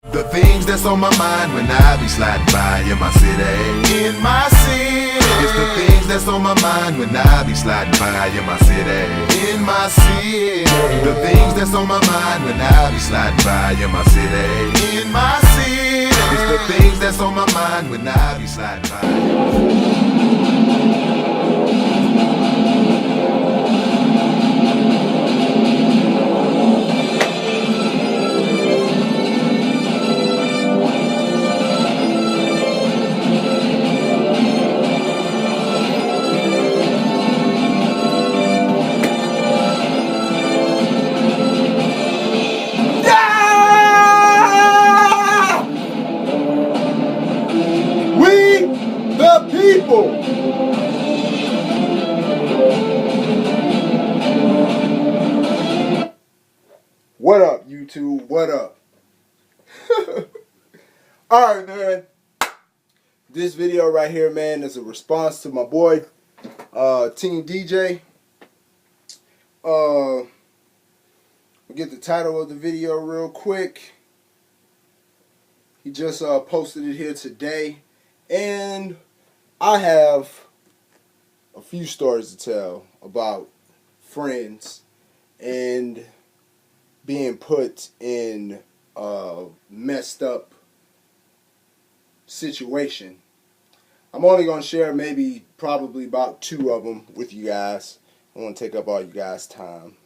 The things that's on my mind when I be sliding by in my city. In my city. It's the things that's on my mind when I be sliding by in my city. In my city. The things that's on my mind when I be sliding by in my city. In my city. It's the things that's on my mind when I be sliding by. People. What up, YouTube? What up? Alright, man. This video right here, man, is a response to my boy, Team DJ. We'll get the title of the video real quick. He just posted it here today. And I have a few stories to tell about friends and being put in a messed up situation. I'm only going to share probably about 2 of them with you guys. I don't want to take up all you guys' time.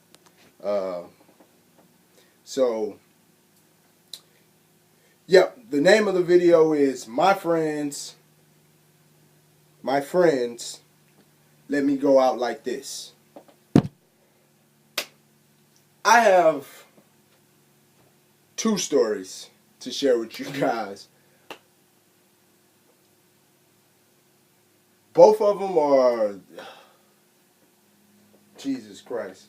Yep, the name of the video is My Friends, Let Me Go Out Like This. I have 2 stories to share with you guys. Both of them are, Jesus Christ.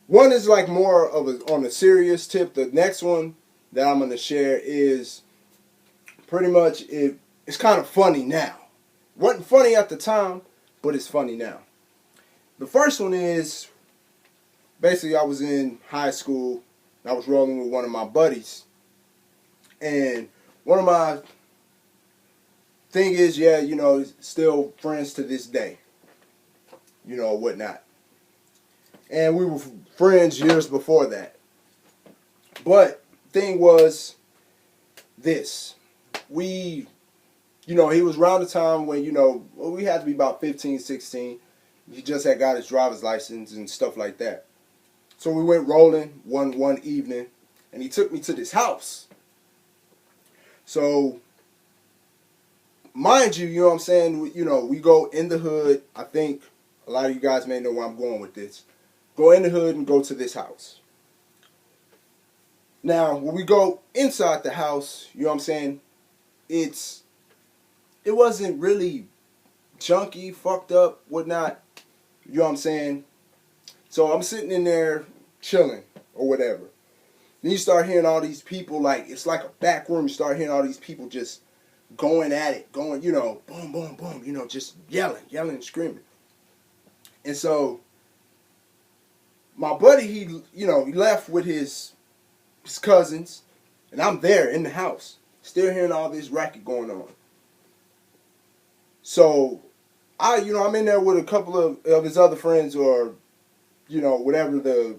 One is like more of on a serious tip. The next one that I'm going to share is pretty much, it's kind of funny now. Wasn't funny at the time, but it's funny now. The first one is, basically I was in high school, and I was rolling with one of my buddies. And one of my thing is, yeah, you know, still friends to this day. You know, whatnot. And we were friends years before that. But thing was this. You know, he was around the time when, you know, we had to be about 15, 16. He just had got his driver's license and stuff like that. So we went rolling one evening, and he took me to this house. So, mind you, you know what I'm saying, you know, we go in the hood. I think a lot of you guys may know where I'm going with this. Go in the hood and go to this house. Now, when we go inside the house, you know what I'm saying, it wasn't really junky, fucked up, whatnot. You know what I'm saying? So I'm sitting in there chilling or whatever. Then you start hearing all these people, like, it's like a back room. You start hearing all these people just going at it, going, you know, boom, boom, boom, you know, just yelling and screaming. And so my buddy, he left with his cousins, and I'm there in the house, still hearing all this racket going on. So I'm in there with a couple of his other friends, or, you know, whatever the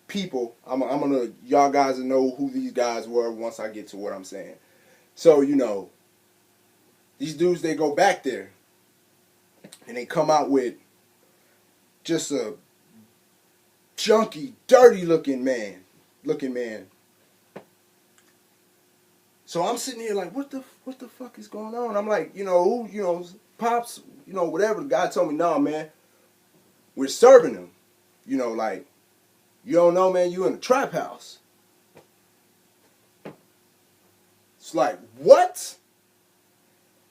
people. Y'all guys will know who these guys were once I get to what I'm saying. So, you know, these dudes, they go back there, and they come out with just a junky, dirty looking man. So I'm sitting here like, what the fuck is going on? I'm like, Pops, whatever. The guy told me, no, man, we're serving him. You know, like, you don't know, man, you in a trap house. It's like, what?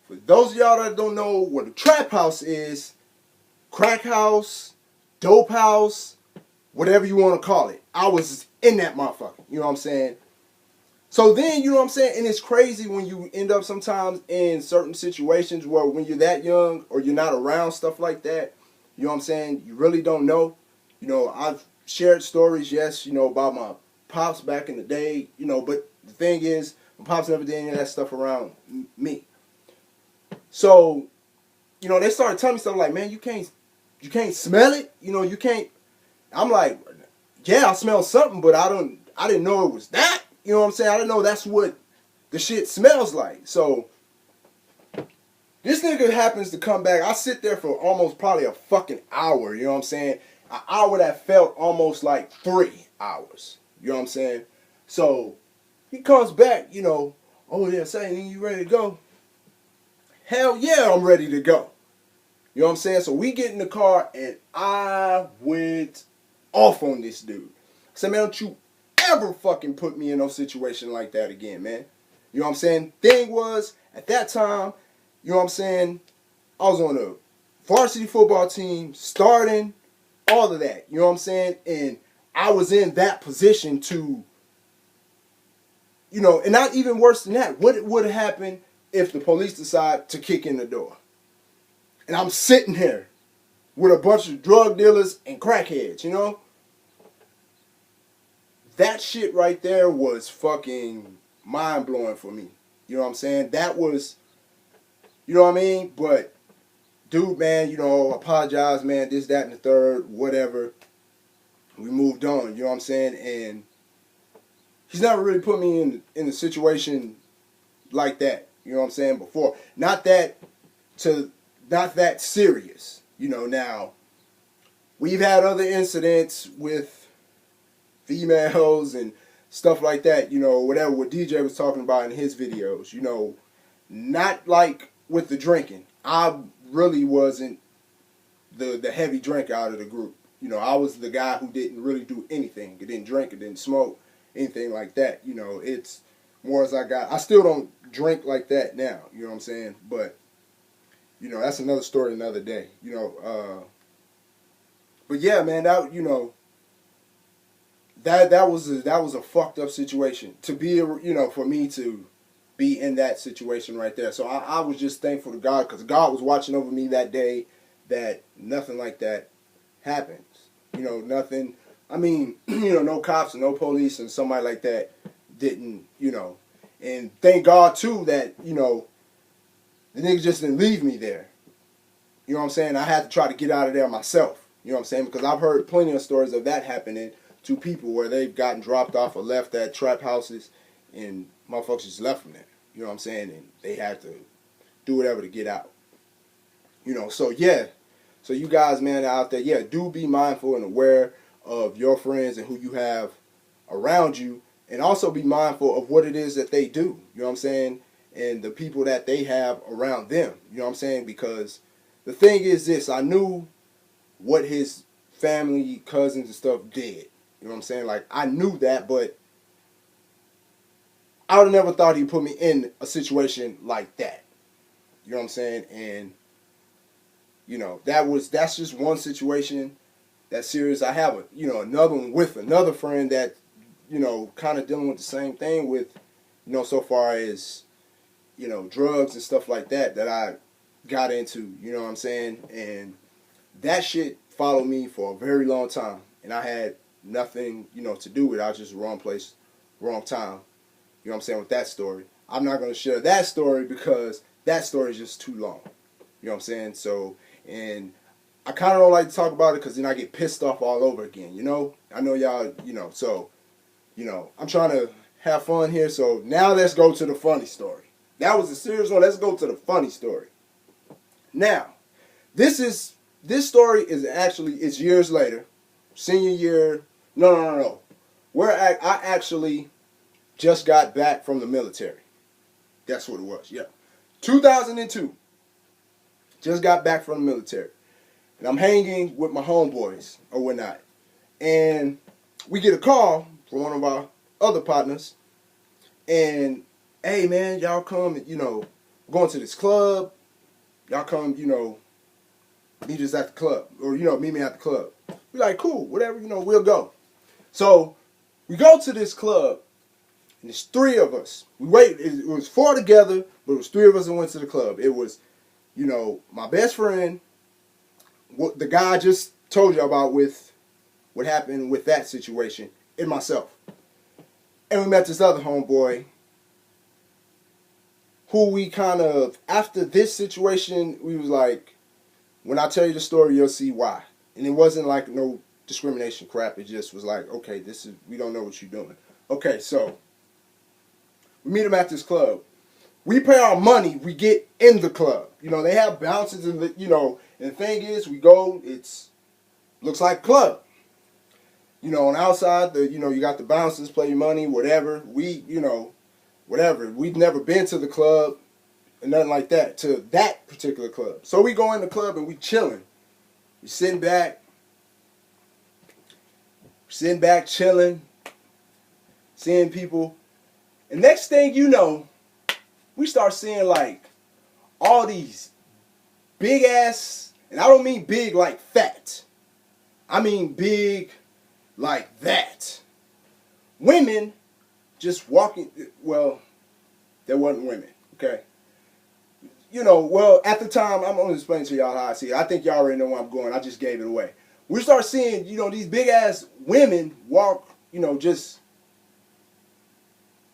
For those of y'all that don't know what a trap house is, crack house, dope house, whatever you want to call it. I was in that motherfucker. You know what I'm saying? So then, you know what I'm saying? And it's crazy when you end up sometimes in certain situations where when you're that young or you're not around stuff like that, you know what I'm saying? You really don't know. You know, I've shared stories, yes, you know, about my pops back in the day, you know, but the thing is, My pops never did any of that stuff around me. So, you know, they started telling me stuff like, man, you can't smell it. You know, you can't. I'm like, yeah, I smell something, but I didn't know it was that. You know what I'm saying? I didn't know that's what the shit smells like. So this nigga happens to come back. I sit there for almost probably a fucking hour. You know what I'm saying? An hour that felt almost like 3 hours. You know what I'm saying? So he comes back, you know, oh yeah, saying, you ready to go? Hell yeah, I'm ready to go. You know what I'm saying? So we get in the car and I went off on this dude. I said, man, don't you ever fucking put me in no situation like that again, man. You know what I'm saying? Thing was, at that time, you know what I'm saying, I was on a varsity football team, starting, all of that. You know what I'm saying? And I was in that position to, you know, and not even worse than that. What would have happened if the police decide to kick in the door? And I'm sitting here with a bunch of drug dealers and crackheads, you know? That shit right there was fucking mind-blowing for me. You know what I'm saying? That was, you know what I mean? But, dude, man, you know, apologize, man, this, that, and the third, whatever. We moved on, you know what I'm saying? And he's never really put me in a situation like that, you know what I'm saying, before. Not that serious, you know. Now, we've had other incidents with females and stuff like that, you know, whatever, what DJ was talking about in his videos, you know, not like with the drinking. I really wasn't the heavy drinker out of the group. You know, I was the guy who didn't really do anything. I didn't drink, I didn't smoke, anything like that. You know, it's more as I still don't drink like that now, you know what I'm saying? But, you know, that's another story another day, you know. But yeah, man, that, you know, that was a fucked up situation to be, you know, for me to be in that situation right there. So I was just thankful to God, because God was watching over me that day, that nothing like that happens. You know, nothing, I mean, you know, no cops and no police and somebody like that didn't, you know. And thank God, too, that, you know, the nigga just didn't leave me there. You know what I'm saying? I had to try to get out of there myself. You know what I'm saying? Because I've heard plenty of stories of that happening to people where they've gotten dropped off or left at trap houses and motherfuckers just left them there. You know what I'm saying? And they had to do whatever to get out. You know, so yeah. So you guys, man, out there, yeah, do be mindful and aware of your friends and who you have around you. And also be mindful of what it is that they do. You know what I'm saying? And the people that they have around them. You know what I'm saying? Because the thing is this, I knew what his family, cousins and stuff did. You know what I'm saying? Like, I knew that, but I would have never thought he'd put me in a situation like that. You know what I'm saying? And, you know, that's just one situation that's serious. I have another one with another friend that, you know, kind of dealing with the same thing with, you know, so far as, you know, drugs and stuff like that I got into, you know what I'm saying? And that shit followed me for a very long time. And I had nothing, you know, to do with it. I was just wrong place, wrong time. You know what I'm saying, with that story. I'm not going to share that story because that story is just too long. You know what I'm saying? So, and I kind of don't like to talk about it because then I get pissed off all over again, you know? I know y'all, you know, so, you know, I'm trying to have fun here. So now let's go to the funny story. That was a serious one. Let's go to the funny story. Now, this story is actually, it's years later. Senior year. No. I actually just got back from the military. That's what it was, yeah. 2002. Just got back from the military. And I'm hanging with my homeboys or whatnot. And we get a call from one of our other partners. And, hey, man, y'all come, you know, going to this club. Y'all come, you know, meet us at the club. Or, you know, meet me at the club. We're like, cool, whatever, you know, we'll go. So we go to this club. And it's 3 of us. It was 4 together, but it was 3 of us that went to the club. It was, you know, my best friend, the guy I just told you about with what happened with that situation, and myself. And we met this other homeboy who we kind of, after this situation, we was like, when I tell you the story, you'll see why. And it wasn't like no discrimination crap. It just was like, okay, we don't know what you're doing. Okay, so we meet them at this club. We pay our money, we get in the club. You know, they have bouncers in the, you know, and the thing is, we go, looks like a club. You know, on the outside, you got the bouncers, play your money, whatever. Whatever. We've never been to the club and nothing like that, to that particular club. So we go in the club and we chilling. We sitting back, chilling, seeing people. And next thing you know, we start seeing like all these big ass, and I don't mean big like fat. I mean big like that. Women just walking, well, there wasn't women, okay? You know, well, at the time, I'm going to explain to y'all how I see it. I think y'all already know where I'm going. I just gave it away. We start seeing, you know, these big-ass women walk, you know, just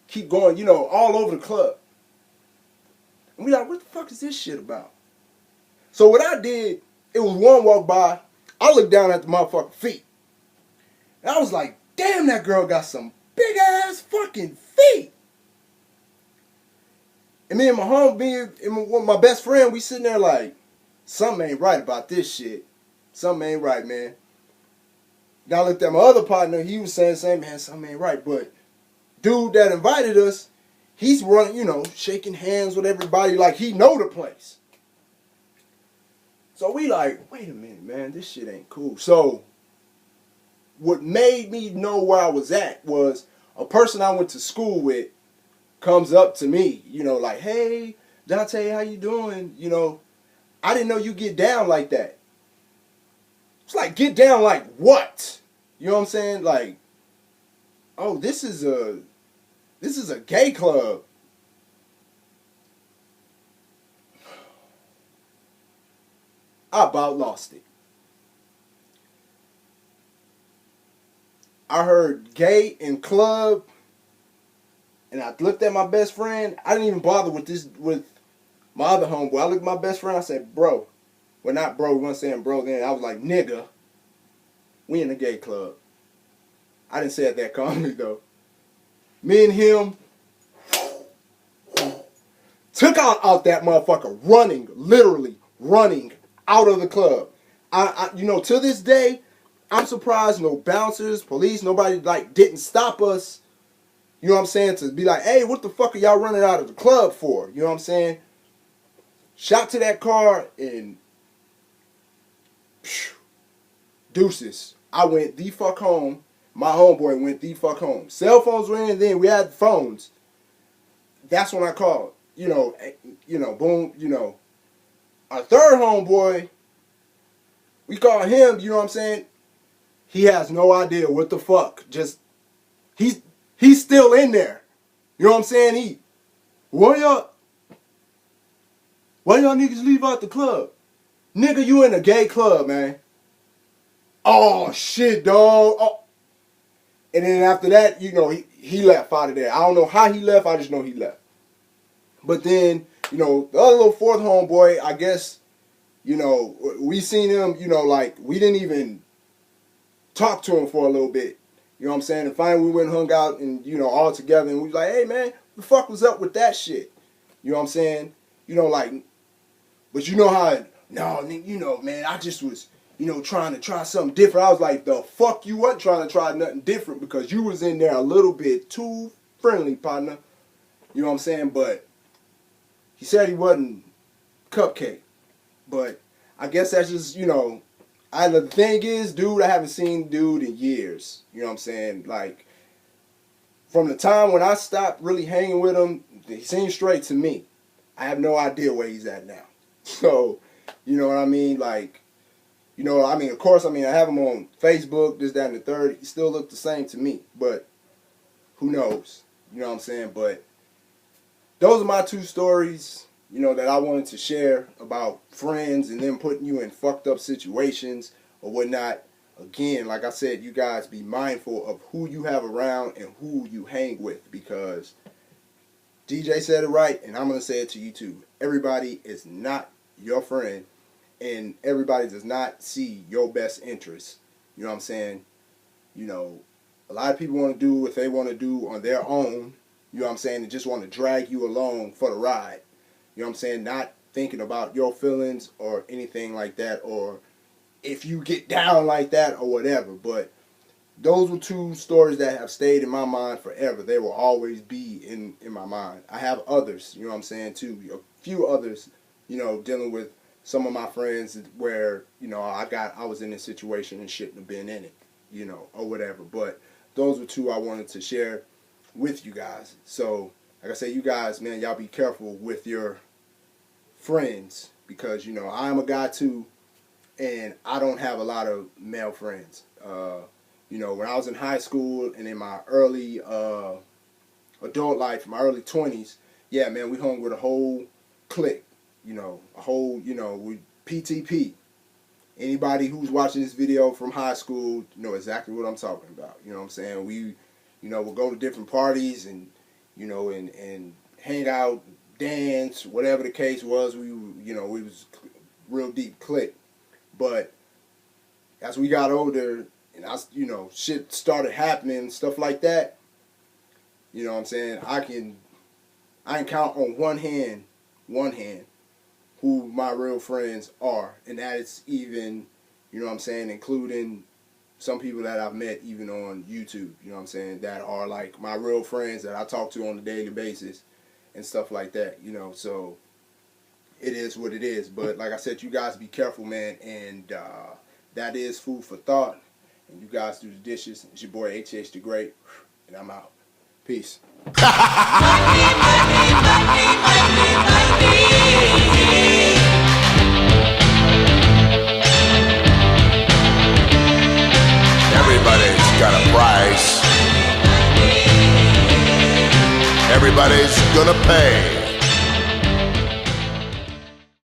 keep going, you know, all over the club. And we like, what the fuck is this shit about? So what I did, it was one walk by. I looked down at the motherfucking feet. And I was like, damn, that girl got some big-ass fucking feet. And me and my best friend, we sitting there like, something ain't right about this shit. Something ain't right, man. Then I looked at my other partner, he was saying the same, man, something ain't right. But dude that invited us, he's running, you know, shaking hands with everybody like he know the place. So we like, wait a minute, man, this shit ain't cool. So what made me know where I was at was a person I went to school with comes up to me, you know, like, hey, Dante, how you doing? You know, I didn't know you get down like that. It's like, get down like what? You know what I'm saying? Like, oh, this is a gay club. I about lost it. I heard gay and club, and I looked at my best friend. I didn't even bother with my other homeboy. I looked at my best friend. I said, bro. Well, not bro. We weren't saying bro then. I was like, nigga, we in the gay club. I didn't say it that calmly, though. Me and him took out that motherfucker running, literally running out of the club. You know, to this day, I'm surprised no bouncers, police, nobody like didn't stop us. You know what I'm saying? To be like, hey, what the fuck are y'all running out of the club for? You know what I'm saying? Shot to that car and deuces. I went the fuck home. My homeboy went the fuck home. Cell phones were in then. We had phones. That's when I called. You know, boom, you know. Our third homeboy, we call him, you know what I'm saying? He has no idea what the fuck. Just, he's still in there. You know what I'm saying? Why y'all niggas leave out the club? Nigga, you in a gay club, man. Oh, shit, dog. Oh. And then after that, you know, he left out of there. I don't know how he left. I just know he left. But then, you know, the other little fourth homeboy, I guess, you know, we seen him, you know, like, we didn't even talk to him for a little bit. You know what I'm saying? And finally we went and hung out and, you know, all together. And we was like, hey, man, what the fuck was up with that shit? You know what I'm saying? You know, like, but you know how, no, you know, man, I just was, you know, trying to try something different. I was like, the fuck you wasn't trying to try nothing different because you was in there a little bit too friendly, partner. You know what I'm saying? But he said he wasn't cupcake. But I guess that's just, you know, the thing is, dude, I haven't seen dude in years. You know what I'm saying? Like, from the time when I stopped really hanging with him, he seemed straight to me. I have no idea where he's at now. So, you know what I mean? Like, you know, I mean, of course, I mean, I have him on Facebook, this, that, and the third. He still look the same to me. But who knows? You know what I'm saying? But those are my two stories, you know, that I wanted to share about friends and them putting you in fucked up situations or whatnot. Again, like I said, you guys be mindful of who you have around and who you hang with because DJ said it right, and I'm going to say it to you too. Everybody is not your friend, and everybody does not see your best interests. You know what I'm saying? You know, a lot of people want to do what they want to do on their own. You know what I'm saying? They just want to drag you along for the ride. You know what I'm saying? Not thinking about your feelings or anything like that, or if you get down like that or whatever. But those were two stories that have stayed in my mind forever. They will always be in my mind. I have others, you know what I'm saying, too. A few others, you know, dealing with some of my friends where, you know, I was in a situation and shouldn't have been in it, you know, or whatever. But those were two I wanted to share with you guys. So, like I say, you guys, man, y'all be careful with your friends, because, you know, I'm a guy too, and I don't have a lot of male friends. You know, when I was in high school and in my early adult life, my early 20s, yeah, man, we hung with a whole clique, you know, we PTP. Anybody who's watching this video from high school know exactly what I'm talking about. You know what I'm saying? We, you know, we'll go to different parties and, you know, and hang out, dance, whatever the case was. We, you know, we was real deep clique. But as we got older, and you know, shit started happening, stuff like that, you know what I'm saying, I can count on one hand who my real friends are, and that is even, you know what I'm saying, including some people that I've met even on YouTube, you know what I'm saying, that are like my real friends that I talk to on a daily basis and stuff like that, you know. So it is what it is. But like I said, you guys be careful, man, and that is food for thought. And you guys do the dishes. It's your boy HH the Great, and I'm out. Peace. Everybody's got a price. Everybody's gonna pay.